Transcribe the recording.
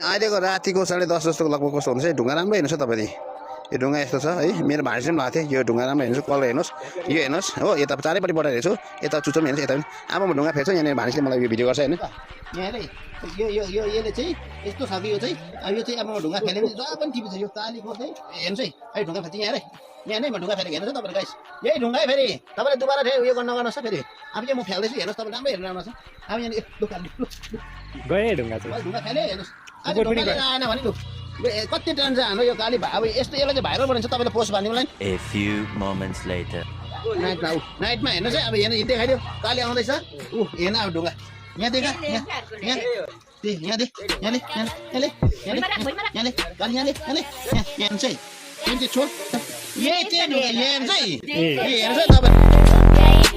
अहिलेको रातिको 10:30 जस्तो लगभग कस्तो हुन्छ ढुङ्गा राम्रो हेर्नुहोस् तपाईँले यो ढुङ्गा यस्तो छ है मेरो भाइ चाहिँ भएको थियो यो ढुङ्गा राम्रो हेर्नुहोस् कलर हेर्नुहोस् यो हेर्नुहोस् हो यता चारैपट्टि बढाएर हेर्छु यता चुचो पनि हेर्नुहोस् यता पनि अब म ढुङ्गा फेर्छु यहाँनिर भानिसले मलाई यो भिडियो गर्छ होइन यहाँ यो यो यो यसले चाहिँ यस्तो छ कि यो चाहिँ अब म ढुङ्गा फेर्ने जहाँ पनि टिभी छ यो कालीको चाहिँ हेर्नुहोस् है ढुङ्गा फेर्छु यहाँ नै म ढुङ्गा फेरेको हेर्नुहोस् तपाईँहरू गाइस यही ढुङ्गा फेरि तपाईँले दुबारा उयो गर्नुहोस् फेरि अब चाहिँ म फ्याल्दैछु हेर्नुहोस् तपाईँले राम्रो हेर्नु राम्रो छ अब यहाँ दोकान गए ढुङ्गा चाहिँ ढुङ्गा फ्याले हेर्नुहोस् आज ढुङ्गा आएन भने लु कति टाइम चाहिँ हाम्रो यो काली अब यस्तो यसलाई चाहिँ भाइरल बनाइन्छ तपाईँले पोस्ट भन्नुलाई A few moments later. नाइटमा हेर्नुहोस् है अब यहाँ देखाइदियो काली आउँदैछ ऊ हेर्न अब ढुङ्गा यहाँ देखा यहाँ चाहिँ छोड यही चाहिँ हेर्छ है तपाईँ